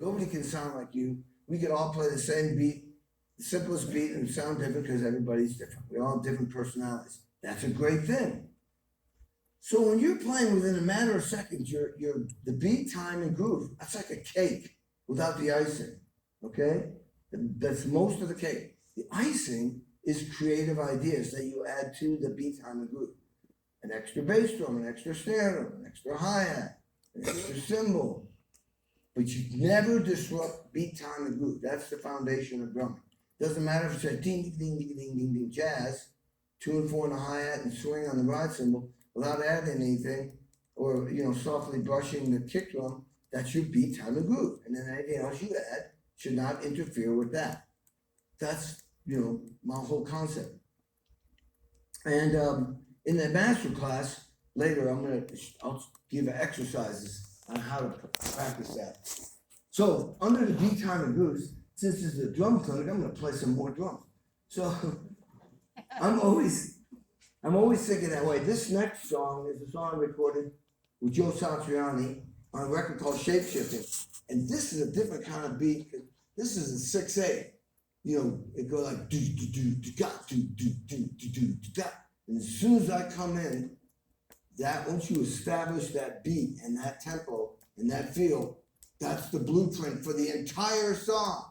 Nobody can sound like you. We could all play the same beat, the simplest beat, and sound different because everybody's different. We all have different personalities. That's a great thing. So when you're playing within a matter of seconds, the beat, time, and groove, that's like a cake without the icing, okay? That's most of the cake. The icing is creative ideas that you add to the beat, time, and groove. An extra bass drum, an extra snare drum, an extra hi-hat, an extra cymbal. But you never disrupt beat, time, and groove. That's the foundation of drumming. Doesn't matter if it's a ding, ding, ding, ding, ding, ding, jazz, 2 and 4 on the hi-hat and swing on the ride cymbal without adding anything, or softly brushing the kick drum. That's your beat, time, and groove. And then anything else you add should not interfere with that. That's my whole concept. And in the master class later, I'll give exercises on how to practice that. So under the beat, time, and grooves, since this is a drum clinic, I'm going to play some more drums. So I'm always thinking that way. This next song is a song recorded with Joe Satriani on a record called Shape Shifting, and this is a different kind of beat. This is a 6/8. It goes like do do do do ga do do do do do do ga. And as soon as I come in, that once you establish that beat and that tempo and that feel, that's the blueprint for the entire song.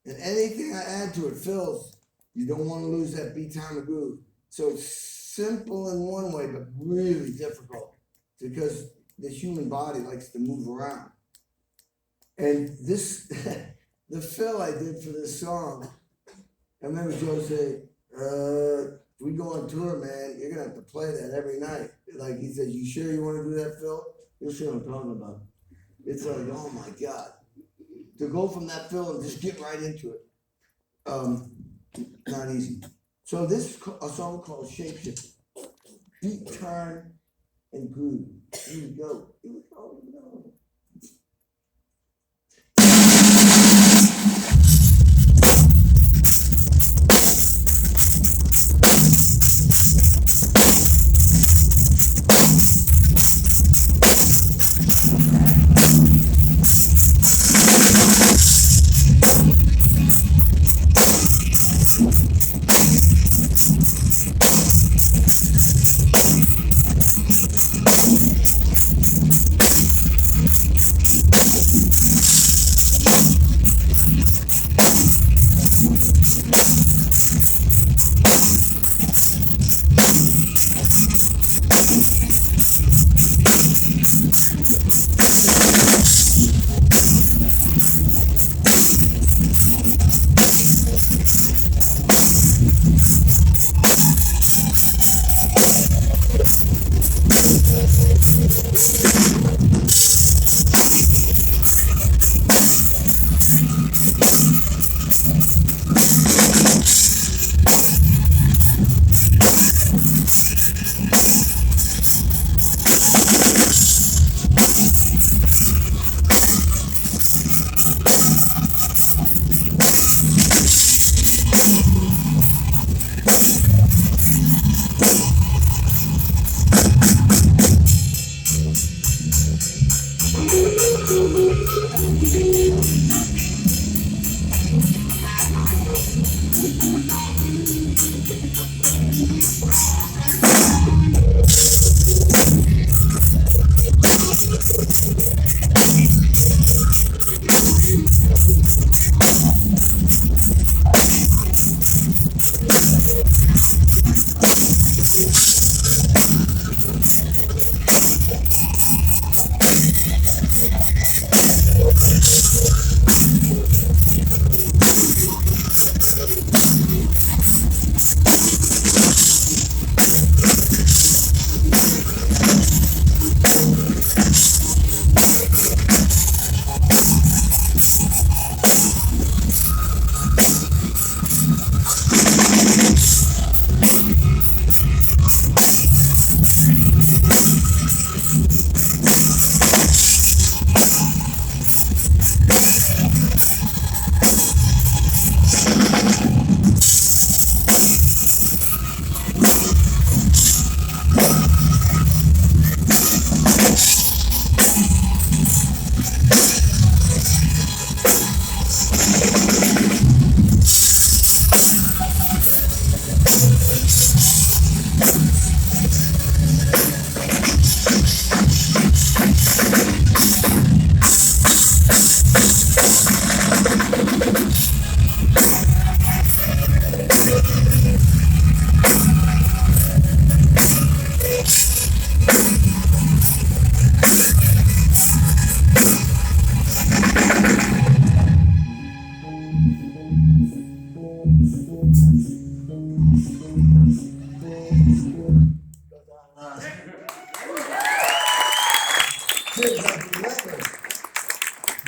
And anything I add to it fills. You don't want to lose that beat, time, and groove. So it's simple in one way, but really difficult because the human body likes to move around. And this, the fill I did for this song, I remember Joe say, if we go on tour, man, you're gonna have to play that every night. Like he said, you sure you want to do that, Phil? You'll see what I'm talking about. It's like, oh my God. To go from that fill and just get right into it, not easy. So this is a song called Shape Shifting. Beat, time, and groove. Here we go. Here we go. Here we go.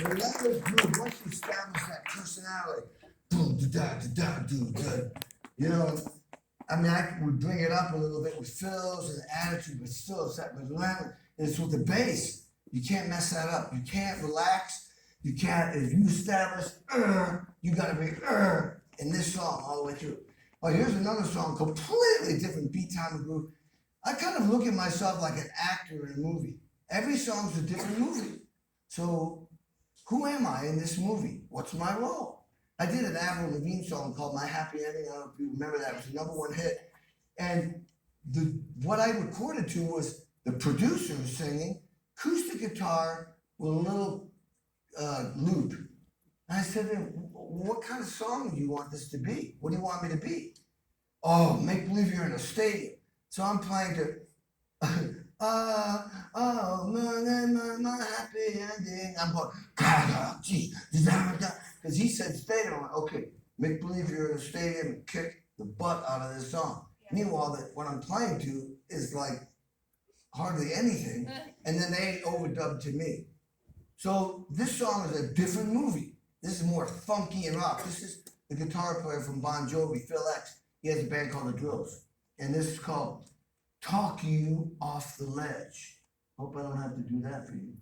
relentless groove, once you establish that personality, boom, da-da-da-da-da-da, you know, I mean, I would bring it up a little bit with fills and attitude, but still, it's that relentless. And it's with the bass. You can't mess that up. You can't relax. You can't, if you establish, you gotta be, in this song all the way through. Oh, here's another song, completely different beat, time, and groove. I kind of look at myself like an actor in a movie. Every song's a different movie. So, who am I in this movie? What's my role? I did an Avril Lavigne song called My Happy Ending. I don't know if you remember that. It was the #1 hit. And what I recorded to was the producer singing, acoustic guitar with a little loop. And I said to him, what kind of song do you want this to be? What do you want me to be? Oh, make believe you're in a stadium. So I'm playing to, my happy ending. I'm going, because he said stadium. I'm like, okay, make believe you're in a stadium and kick the butt out of this song. Yeah. Meanwhile, what I'm playing to is like hardly anything, and then they overdubbed to me. So this song is a different movie. This is more funky and rock. This is the guitar player from Bon Jovi, Phil X. He has a band called The Drills. And this is called Talk You Off the Ledge. Hope I don't have to do that for you.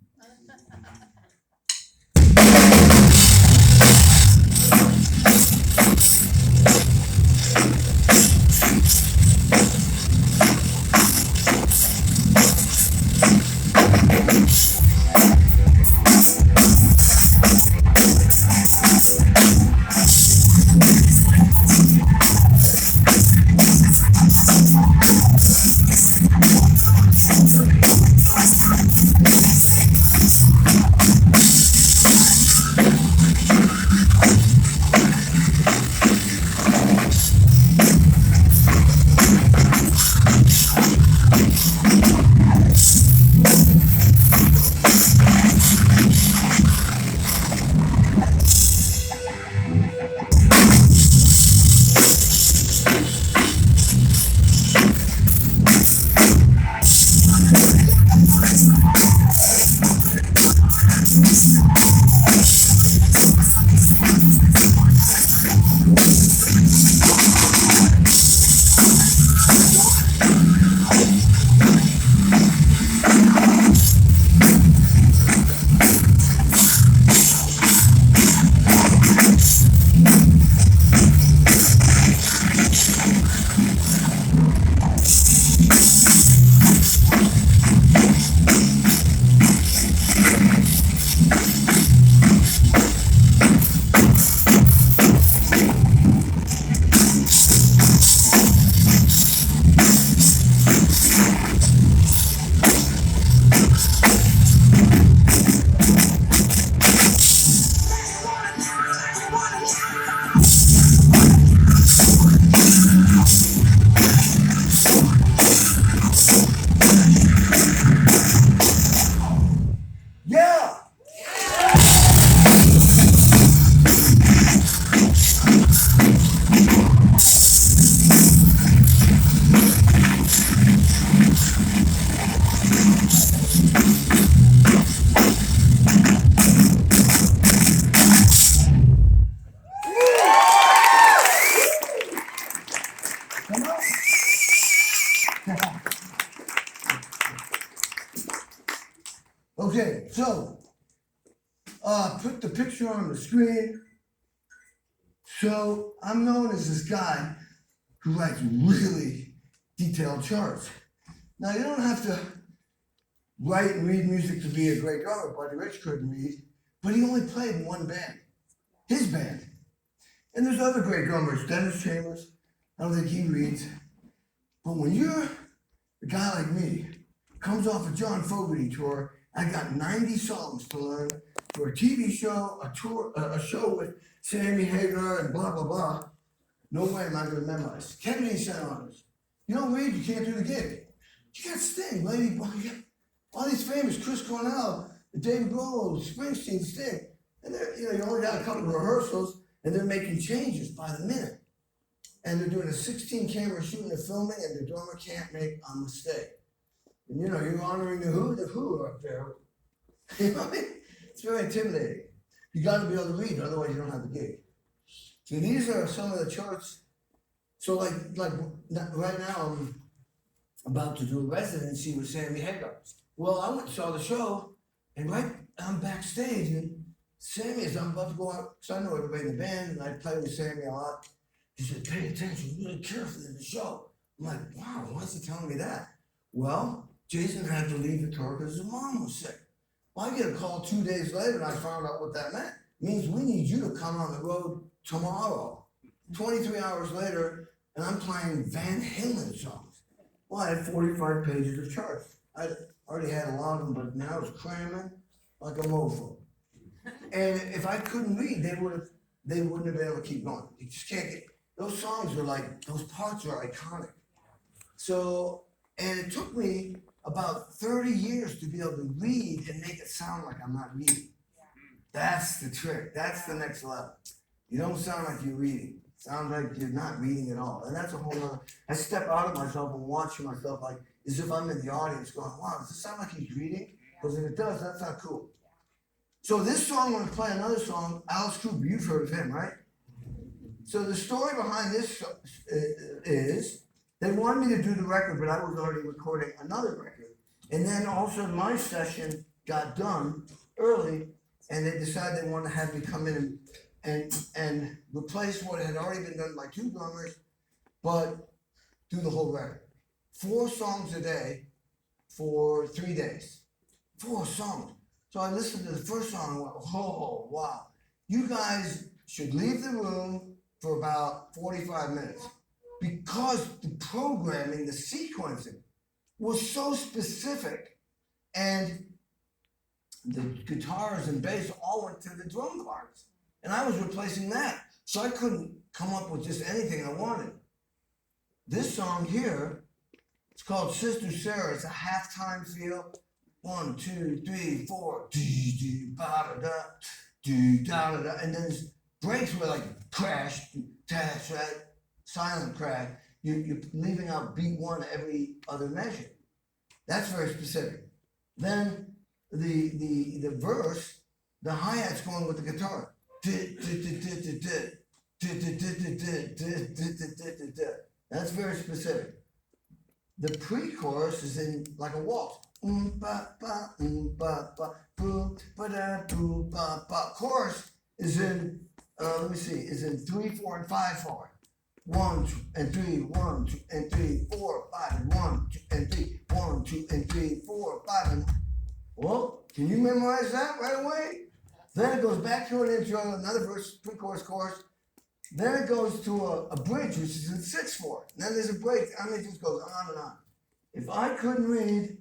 Okay, so put the picture on the screen. So I'm known as this guy who writes really detailed charts. Now you don't have to write and read music to be a great drummer. Buddy Rich couldn't read, but he only played in one band, his band. And there's other great drummers, Dennis Chambers, I don't think he reads. But when you're a guy like me, comes off a John Fogerty tour, I got 90 songs to learn for a TV show, a tour, a show with Sammy Hagar and blah, blah, blah. No way am I gonna memorize. Kennedy sent on us. You don't read, you can't do the gig. You got Sting, Lady, you got all these famous, Chris Cornell, David Grohl, Springsteen, Sting. And they're, you only got a couple of rehearsals and they're making changes by the minute. And they're doing a 16 camera shooting and filming and the drummer can't make a mistake. And you're honoring the Who are up there. You know what I mean? It's very intimidating. You got to be able to read, otherwise you don't have the gig. See, these are some of the charts. So like right now, I'm about to do a residency with Sammy Hagar. Well, I went and saw the show, and I'm backstage, and Sammy, as I'm about to go out, because I know everybody in the band, and I play with Sammy a lot. He said, pay attention, really carefully in the show. I'm like, wow, why is he telling me that? Well, Jason had to leave the tour because his mom was sick. Well, I get a call 2 days later, and I found out what that meant. It means we need you to come on the road tomorrow. 23 hours later, and I'm playing Van Halen songs. Well, I had 45 pages of charts. I already had a lot of them, but now it's cramming like a mofo. And if I couldn't read, they wouldn't have been able to keep going. You just can't get, those songs are like, those parts are iconic. So, and it took me about 30 years to be able to read and make it sound like I'm not reading. That's the trick. That's the next level. You don't sound like you're reading. It sounds like you're not reading at all. And that's a whole other, I step out of myself and watch myself like as if I'm in the audience going, wow, does it sound like he's reading? Because if it does, that's not cool. So this song, I'm going to play another song, Alice Cooper, you've heard of him, right? So the story behind this is, they wanted me to do the record, but I was already recording another record. And then also my session got done early, and they decided they wanted to have me come in and replace what had already been done by 2 drummers, but do the whole record. 4 songs a day for 3 days. 4 songs. So I listened to the first song and went, oh, wow. You guys should leave the room for about 45 minutes because the programming, the sequencing was so specific, and the guitars and bass all went to the drum parts. And I was replacing that. So I couldn't come up with just anything I wanted. This song here, it's called Sister Sarah. It's a halftime feel. 1, 2, 3, 4, and then there's breaks where like crash, dash, right? Silent crash. You're leaving out beat 1 every other measure. That's very specific. Then the verse, the hi-hat's going with the guitar. That's very specific. The pre-chorus is in like a waltz. Chorus is in, let me see, is in 3, 4, and 5/4. 1, 2, and 3, 1, 2, and 3, 4, 5, and 1, 2, and 3, 1, 2, and 3, 4, 5, and well, can you memorize that right away? Then it goes back to an intro, another verse, pre-chorus, chorus. Then it goes to a bridge, which is in 6/4. Then there's a break. I mean, it just goes on and on. If I couldn't read,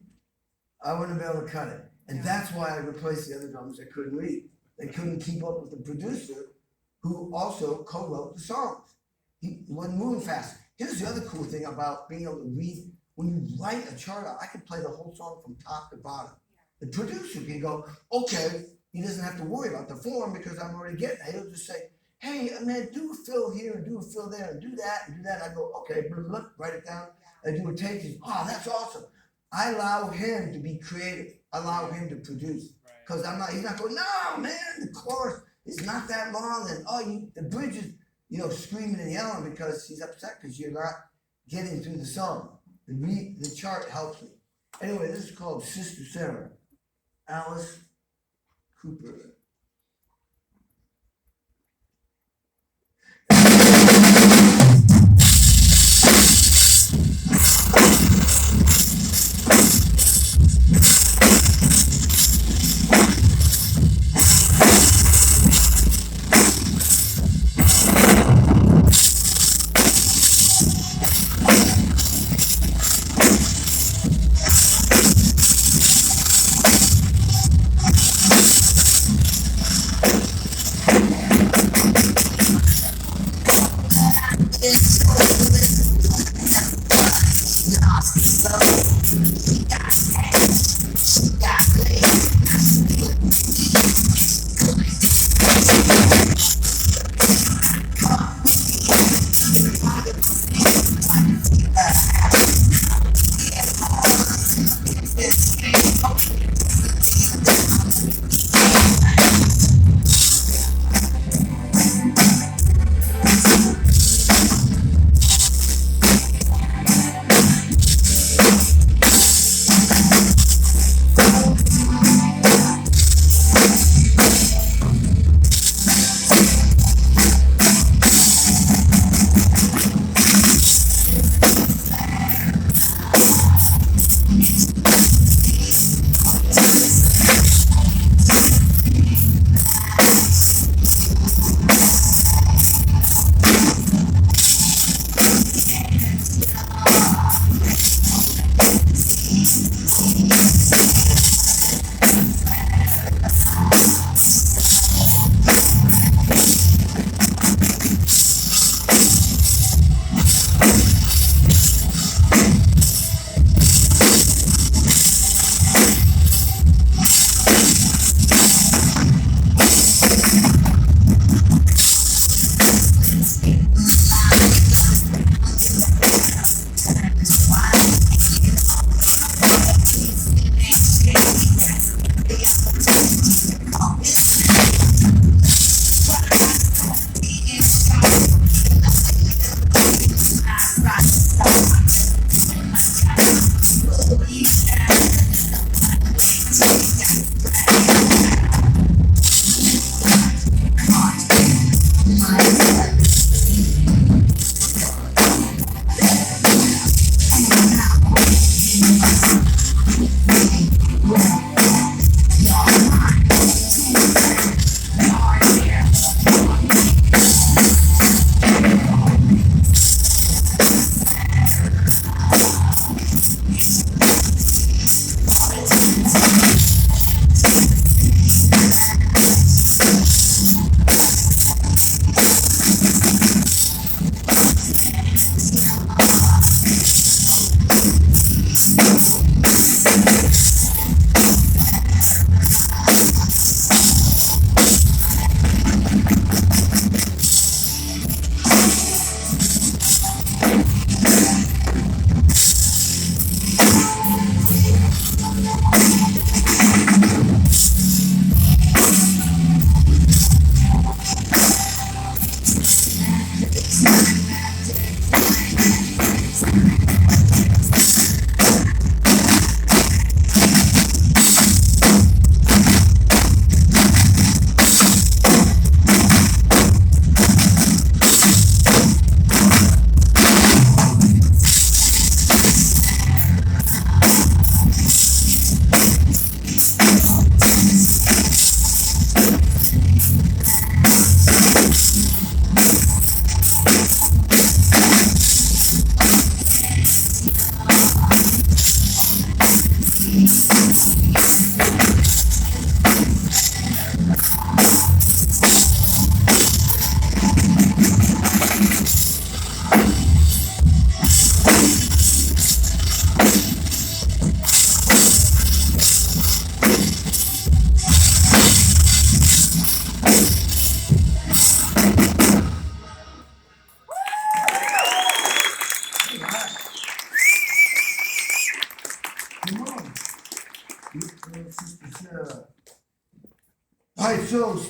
I wouldn't be able to cut it. And that's why I replaced the other drummers that couldn't read. They couldn't keep up with the producer, who also co-wrote the songs. He wasn't moving fast. Here's the other cool thing about being able to read. When you write a chart out, I can play the whole song from top to bottom. The producer can go, okay, he doesn't have to worry about the form because I'm already getting it. He'll just say, hey, man, do a fill here and do a fill there and do that and do that. I go, okay, blah, blah, write it down. I do a take. Oh, that's awesome. I allow him to be creative. I allow him to produce. Because he's not going, no, man, the chorus is not that long. And, the bridge is, screaming and yelling because he's upset because you're not getting through the song. The chart helps me. Anyway, this is called Sister Sarah, Alice Cooper.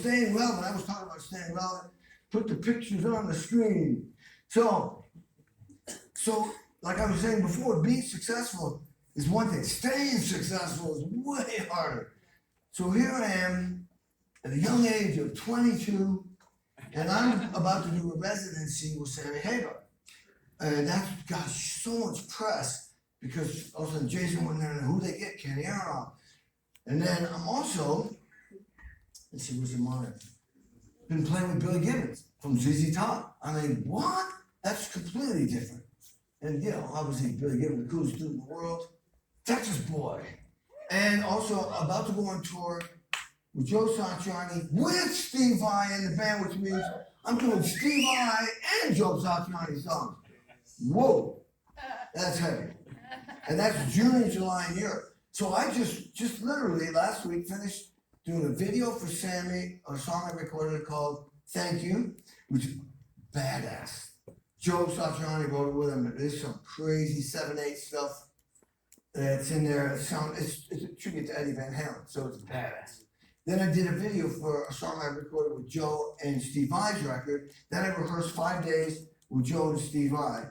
staying relevant, I was talking about staying relevant, put the pictures on the screen. So like I was saying before, being successful is one thing. Staying successful is way harder. So here I am at a young age of 22, and I'm about to do a residency with Sammy Hagar. And that's got so much press because all of a sudden Jason went there and who they get, Kenny Arnoff. And then I'm also, let's see, what's the monitor? Been playing with Billy Gibbons from ZZ Top. I mean, what? That's completely different. And you know, obviously Billy Gibbons, the coolest dude in the world, Texas boy. And also about to go on tour with Joe Satriani with Steve Vai in the band, which means I'm doing Steve Vai and Joe Satriani songs. Whoa, that's heavy. And that's June and July in Europe. So I just literally last week finished doing a video for Sammy, a song I recorded called Thank You, which is badass. Joe Satriani wrote it with him. There's some crazy 7/8 stuff that's in there. It's a tribute to Eddie Van Halen, so it's badass. Then I did a video for a song I recorded with Joe and Steve Vai's record. Then I rehearsed 5 days with Joe and Steve Vai.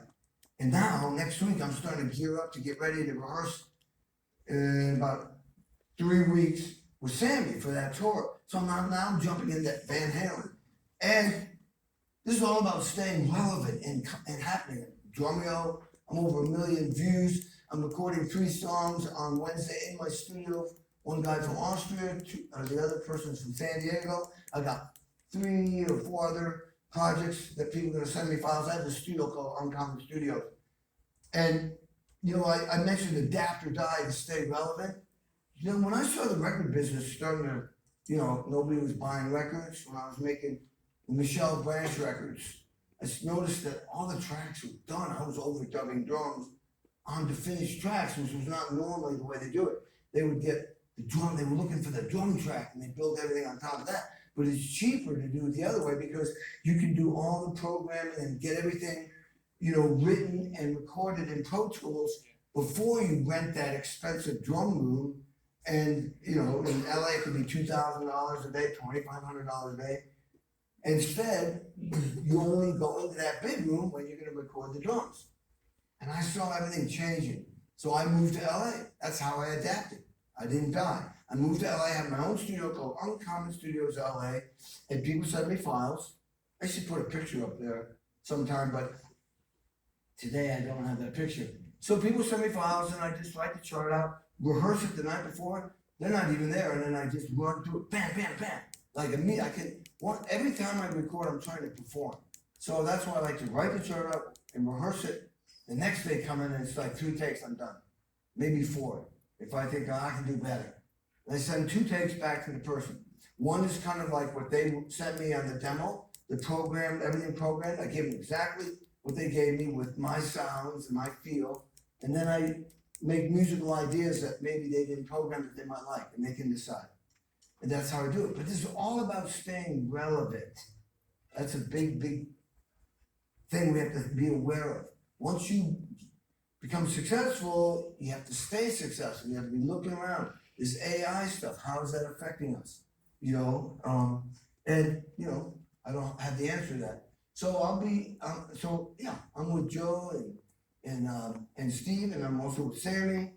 And now, next week, I'm starting to gear up to get ready to rehearse in about 3 weeks with Sammy for that tour. So I'm jumping into Van Halen. And this is all about staying relevant and happening. Drumeo, I'm over 1 million views. I'm recording 3 songs on Wednesday in my studio. One guy from Austria, the other person's from San Diego. I got 3 or 4 other projects that people are gonna send me files. I have a studio called Uncommon Studios. And, you know, I mentioned adapt or die to stay relevant. You know, when I saw the record business starting to, you know, nobody was buying records, when I was making the Michelle Branch records, I noticed that all the tracks were done. I was overdubbing drums onto finished tracks, which was not normally the way they do it. They would get the drum, they were looking for the drum track and they build everything on top of that. But it's cheaper to do it the other way because you can do all the programming and get everything, you know, written and recorded in Pro Tools before you rent that expensive drum room. And, you know, in LA it could be $2,000 a day, $2,500 a day. Instead, you only go into that big room when you're gonna record the drums. And I saw everything changing. So I moved to LA. That's how I adapted. I didn't die. I moved to LA, I have my own studio called Uncommon Studios LA, and people send me files. I should put a picture up there sometime, but today I don't have that picture. So people send me files and I just write the chart out, rehearse it the night before, they're not even there, and then I just run through it, bam, bam, bam. Like every time I record, I'm trying to perform. So that's why I like to write the chart out and rehearse it. The next day come in and it's like 3 takes, I'm done. Maybe 4, if I think I can do better. I send 2 takes back to the person. One is kind of like what they sent me on the demo, the program, everything programmed. I gave them exactly what they gave me with my sounds and my feel. And then I make musical ideas that maybe they didn't program that they might like, and they can decide. And that's how I do it. But this is all about staying relevant. That's a big, big thing we have to be aware of. Once you become successful, you have to stay successful. You have to be looking around. This AI stuff, how is that affecting us? You know, and you know, I don't have the answer to that. So I'm with Joe and Steve, and I'm also with Sammy.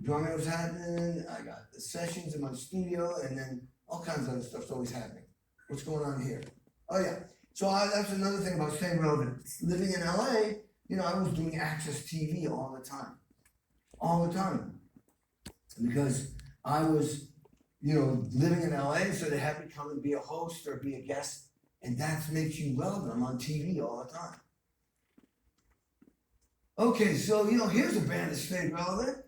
Drumming's happening. I got the sessions in my studio, and then all kinds of other stuff's always happening. What's going on here? Oh yeah. So that's another thing about staying relevant. Living in LA, you know, I was doing Access TV all the time. Because I was, you know, living in LA, so they had me come and be a host or be a guest, and that makes you relevant. I'm on TV all the time. Okay, so, you know, here's a band that stayed relevant,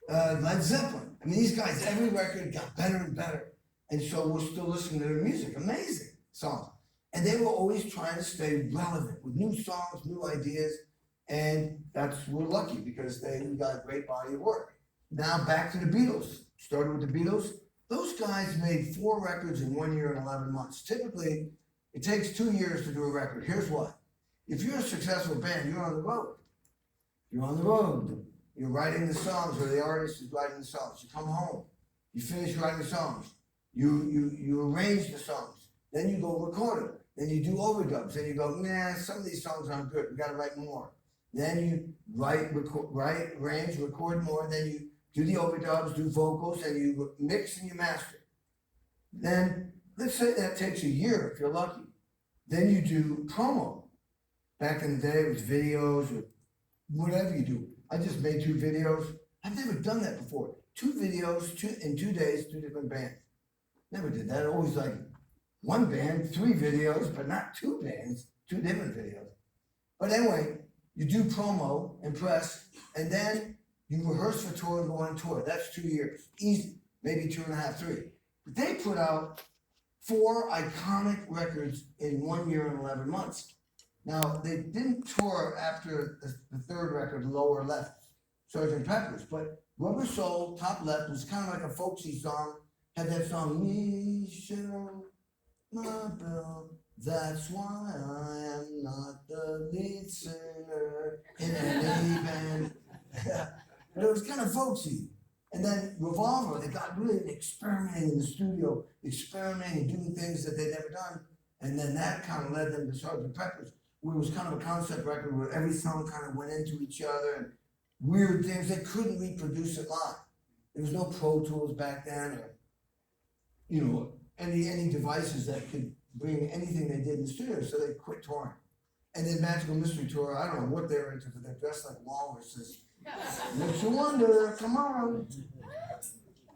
Led Zeppelin. I mean, these guys, every record got better and better, and so we're still listening to their music. Amazing songs. And they were always trying to stay relevant with new songs, new ideas, and we're lucky because we got a great body of work. Now back to the Beatles. Started with the Beatles. Those guys made 4 records in 1 year and 11 months. Typically, it takes 2 years to do a record. Here's what. If you're a successful band, you're on the road. You're on the road. You're writing the songs, or the artist is writing the songs. You come home. You finish writing the songs. You arrange the songs, then you go record them, then you do overdubs, then you go, nah, some of these songs aren't good, we gotta write more. Then you write, arrange, record more, then you do the overdubs, do vocals, and you mix and you master. Then, let's say that takes a year if you're lucky. Then you do promo. Back in the day, it was videos or whatever you do. I just made 2 videos. I've never done that before. 2 videos, in 2 days, 2 different bands. Never did that. Always like 1 band, 3 videos, but not 2 bands, 2 different videos. But anyway, you do promo and press, and then you rehearse for tour and go on tour. That's 2 years. Easy. Maybe 2.5, 3. But they put out 4 iconic records in 1 year and 11 months. Now, they didn't tour after the 3rd record, Lower Left, Sgt. Pepper's, but Rubber Soul, Top Left, was kind of like a folksy song. Had that song, Michelle, my bill, that's why I am not the lead singer in any band. But it was kind of folksy. And then Revolver, they got really experimenting in the studio, experimenting, doing things that they'd never done. And then that kind of led them to Sgt. Pepper's, where it was kind of a concept record where every song kind of went into each other and weird things. They couldn't reproduce it live. There was no Pro Tools back then, or, you know, any devices that could bring anything they did in the studio, so they quit touring. And then Magical Mystery Tour, I don't know what they were into, but they're dressed like walruses. Makes you wonder, come on.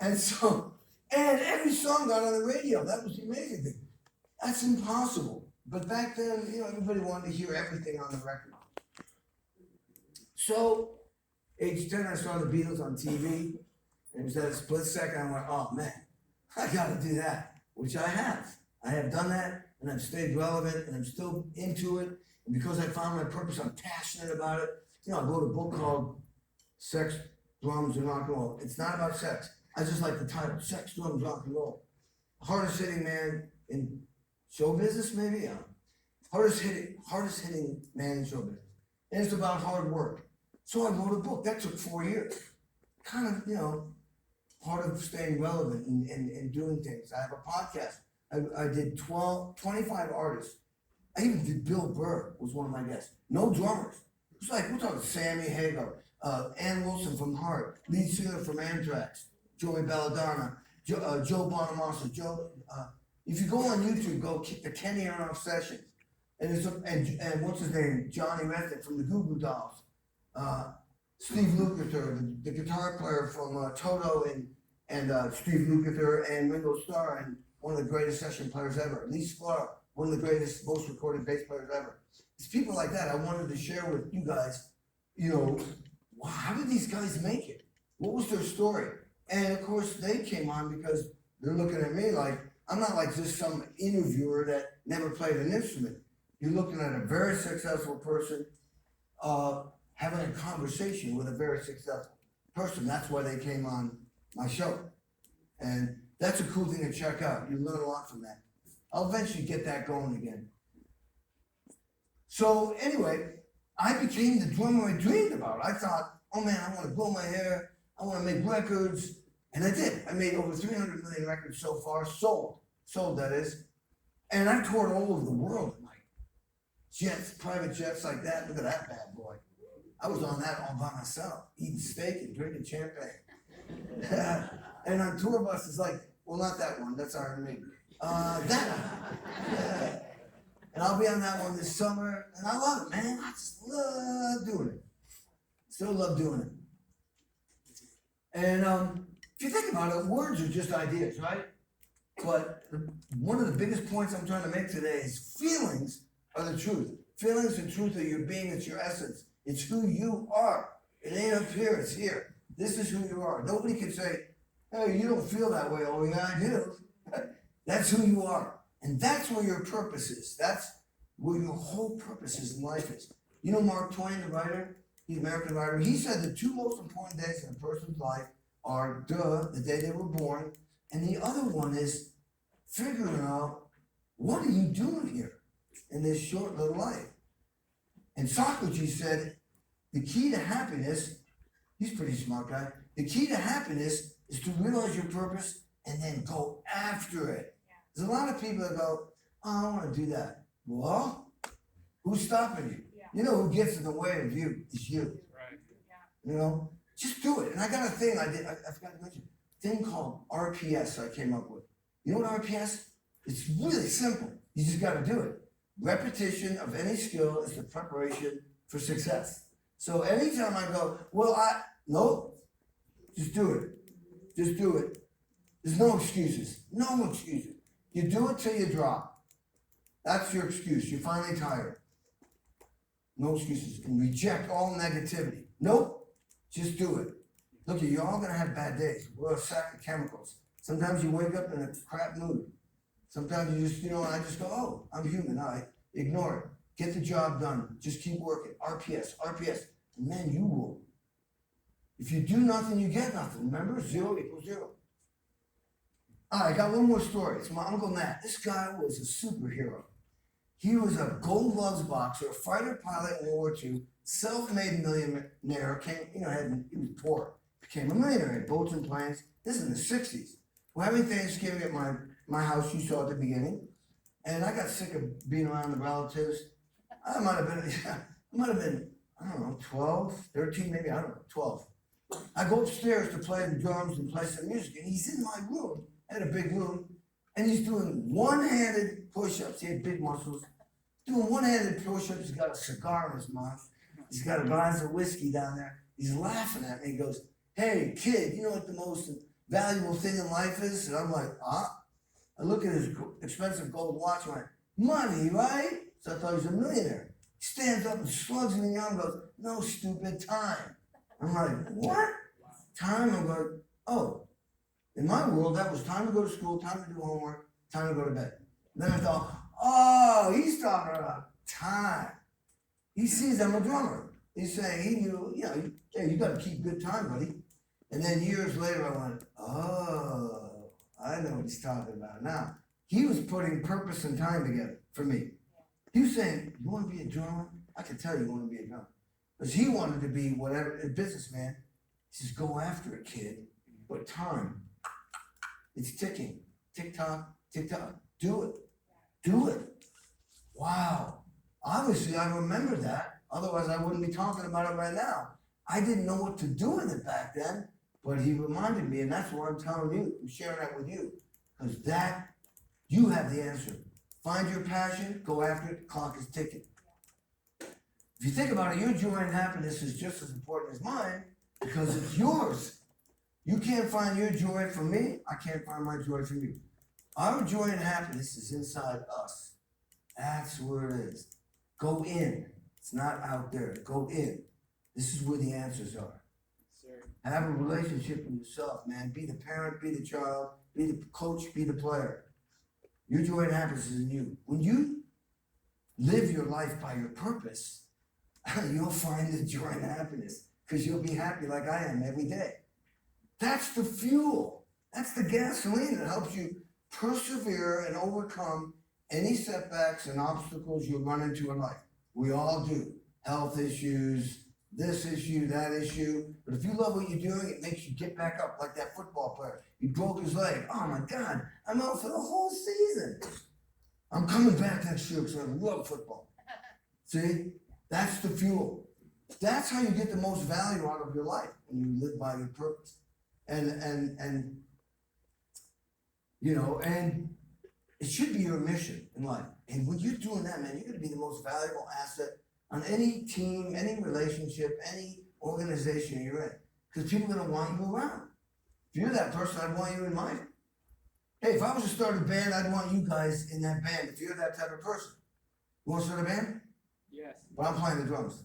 And so, and every song got on the radio. That was the amazing thing. That's impossible. But back then, you know, everybody wanted to hear everything on the record. So, age 10, I saw the Beatles on TV. And it was that split second, I went, oh man, I gotta do that, which I have. I have done that, and I've stayed relevant, and I'm still into it. And because I found my purpose, I'm passionate about it. You know, I wrote a book called Sex, Drums, and Rock and Roll. It's not about sex. I just like the title, Sex, Drums, Rock and Roll. Hardest hitting man in show business, maybe? Yeah. Hardest hitting man in show business. And it's about hard work. So I wrote a book. That took 4 years. Kind of, you know, part of staying relevant and doing things. I have a podcast. I did 25 artists. I even did Bill Burr was one of my guests. No drummers. It was like, we're talking Sammy Hagar, Ann Wilson from Heart, lead singer from Anthrax, Joey Belladonna, Joe Bonamassa, if you go on YouTube, go the Kenny Arnoff sessions. And what's his name? Johnny Method from the Goo Goo Dolls. Steve Lukather, the guitar player from Toto and Steve Lukather and Ringo Starr, and one of the greatest session players ever. Lee Sklar, one of the greatest, most recorded bass players ever. It's people like that I wanted to share with you guys, you know, wow, how did these guys make it? What was their story? And of course, they came on because they're looking at me like, I'm not like just some interviewer that never played an instrument. You're looking at a very successful person, having a conversation with a very successful person. That's why they came on my show. And that's a cool thing to check out. You learn a lot from that. I'll eventually get that going again. So anyway, I became the drummer I dreamed about. I thought, oh man, I want to blow my hair. I want to make records. And I did. I made over 300 million records so far, sold that is. And I toured all over the world, like jets, private jets like that. Look at that bad boy. I was on that all by myself, eating steak and drinking champagne. And on tour buses, like, well, not that one, that's Iron Maiden. That one. Yeah. And I'll be on that one this summer, and I love it, man. I just love doing it. Still love doing it. And if you think about it, words are just ideas, right? But one of the biggest points I'm trying to make today is feelings are the truth. Feelings and truth are your being, it's your essence. It's who you are. It ain't up here, it's here. This is who you are. Nobody can say, hey, you don't feel that way. Oh, yeah, I do. That's who you are. And that's where your purpose is. That's where your whole purpose is in life is. You know Mark Twain, the writer? He's an American writer. He said the 2 most important days in a person's life are, the day they were born, and the other one is figuring out, what are you doing here in this short little life? And Socrates said, the key to happiness, he's a pretty smart guy, the key to happiness is to realize your purpose and then go after it. There's a lot of people that go, oh, I want to do that. Well, who's stopping you? You know who gets in the way of you is you. Right. You know, just do it. And I got a thing I forgot to mention, a thing called RPS I came up with. You know what RPS? It's really simple. You just got to do it. Repetition of any skill is the preparation for success. So anytime I go, well, nope, just do it. Just do it. There's no excuses. No excuses. You do it till you drop. That's your excuse. You're finally tired. No excuses. And reject all negativity. Nope. Just do it. Look, you're all gonna have bad days. We're a sack of chemicals. Sometimes you wake up in a crap mood. Sometimes you just, I just go, oh, I'm human. I ignore it. Get the job done. Just keep working. RPS. And then you will. If you do nothing, you get nothing. Remember? 0 = 0. All right, I got one more story. It's my Uncle Nat. This guy was a superhero. He was a gold gloves boxer, a fighter pilot in World War II, self-made millionaire, he was poor, became a millionaire, had boats and planes. This is in the 60s. We're having Thanksgiving at my house, you saw at the beginning, and I got sick of being around the relatives. I might have been, I don't know, 12, 13, maybe, I don't know, 12. I go upstairs to play the drums and play some music, and he's in my room. I had a big room, and he's doing one-handed push-ups. He had big muscles. Doing one-handed push-ups. He's got a cigar in his mouth. He's got a glass of whiskey down there. He's laughing at me. He goes, hey, kid, you know what the most valuable thing in life is? And I'm like, I look at his expensive gold watch and I went, money, right? So I thought he was a millionaire. He stands up and slugs me in the arm and goes, no, stupid, time. I'm like, what? Time? I'm going, oh. In my world, that was time to go to school, time to do homework, time to go to bed. Then I thought, oh, he's talking about time. He sees I'm a drummer. He's saying, he knew, you got to keep good time, buddy. And then years later, I went, oh, I know what he's talking about now. He was putting purpose and time together for me. He was saying, you want to be a drummer? I can tell you want to be a drummer. Because he wanted to be whatever, a businessman. He says, go after it, kid. But time, it's ticking. Tick-tock, tick-tock. Do it. Do it. Wow. Obviously, I remember that. Otherwise, I wouldn't be talking about it right now. I didn't know what to do with it back then, but he reminded me, and that's what I'm telling you. I'm sharing that with you. Because you have the answer. Find your passion, go after it, the clock is ticking. If you think about it, your joy and happiness is just as important as mine because it's yours. You can't find your joy from me, I can't find my joy from you. Our joy and happiness is inside us. That's where it is. Go in. It's not out there. Go in. This is where the answers are. Sir. Have a relationship with yourself, man. Be the parent, be the child, be the coach, be the player. Your joy and happiness is in you. When you live your life by your purpose, you'll find the joy and happiness because you'll be happy like I am every day. That's the fuel. That's the gasoline that helps you persevere and overcome any setbacks and obstacles you run into in life. We all do. Health issues, this issue, that issue. But if you love what you're doing, it makes you get back up like that football player. He broke his leg. Oh my God, I'm out for the whole season. I'm coming back next year because I love football. See, that's the fuel. That's how you get the most value out of your life when you live by your purpose. And it should be your mission in life. And when you're doing that, man, you're going to be the most valuable asset on any team, any relationship, any organization you're in. Because people are going to want you around. If you're that person, I'd want you in mine. Hey, if I was to start a band, I'd want you guys in that band if you're that type of person. You want to start a band? Yes. But I'm playing the drums.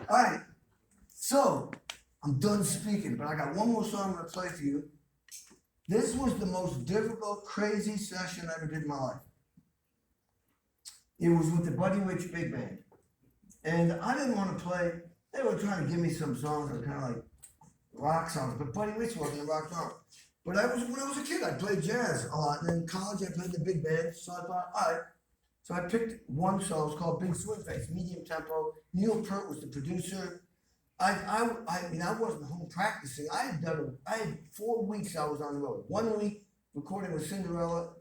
All right. So, I'm done speaking, but I got one more song I'm going to play for you. This was the most difficult, crazy session I ever did in my life. It was with the Buddy Rich Big Band. And I didn't want to play, they were trying to give me some songs that were kind of like rock songs, but Buddy Rich wasn't a rock song. But when I was a kid, I played jazz a lot. And in college, I played the big band, so I thought, all right. So I picked one song, it's called Big Swing Face, medium tempo. Neil Peart was the producer. I mean, I wasn't home practicing. I had 4 weeks I was on the road. 1 week recording with Cinderella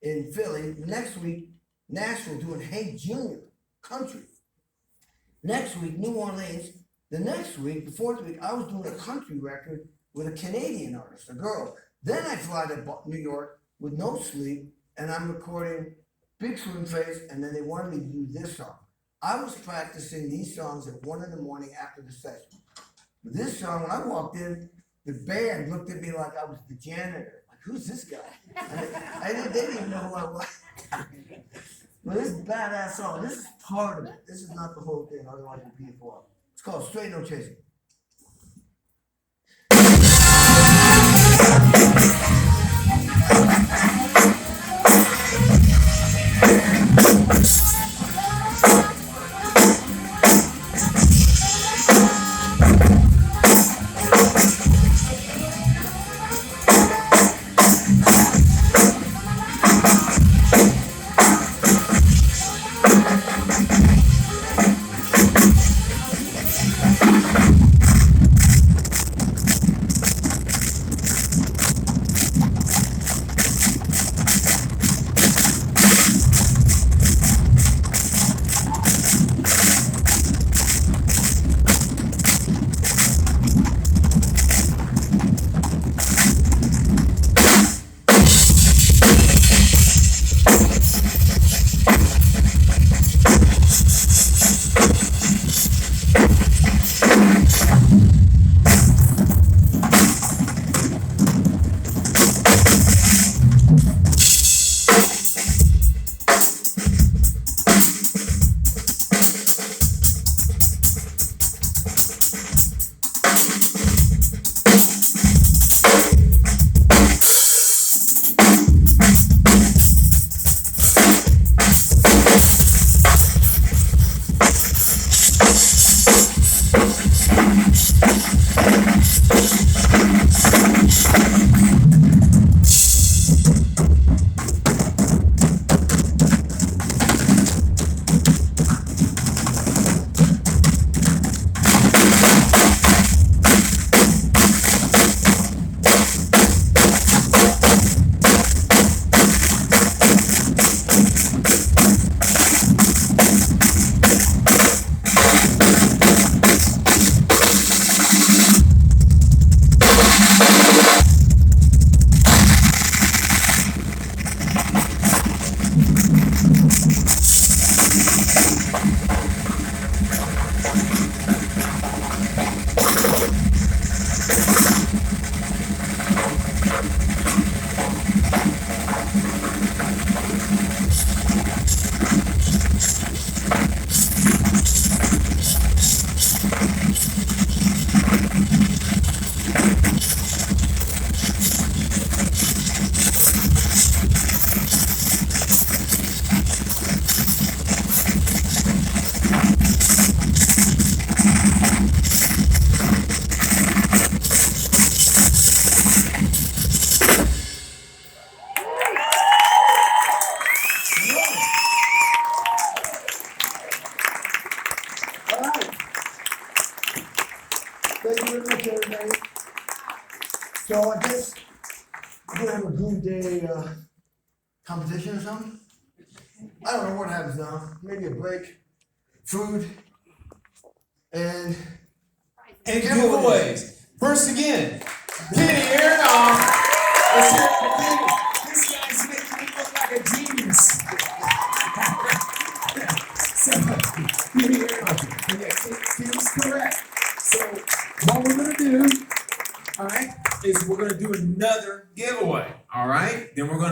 in Philly. The next week, Nashville doing Hey Junior country. Next week, New Orleans. The next week, the 4th week, I was doing a country record with a Canadian artist, a girl. Then I fly to New York with no sleep, and I'm recording Big Swing Face, and then they wanted me to do this song. I was practicing these songs at 1 in the morning after the session. This song, when I walked in, the band looked at me like I was the janitor. Like, who's this guy? They didn't even know who I was. Well, this is a badass song. This is part of it. This is not the whole thing, otherwise it'd be a flop. It's called Straight No Chasing. Thank you very much, everybody. So I guess we're gonna have a Groove Day competition or something. I don't know what happens now. Maybe a break, food, and giveaways. First again, Kenny Arnoff. Let's hear it for Kenny. This guy's making me look like a genius. So, Kenny Arnoff. Yeah, Kenny's correct. So, what we're gonna do, all right, is we're gonna do another giveaway. All right, then we're gonna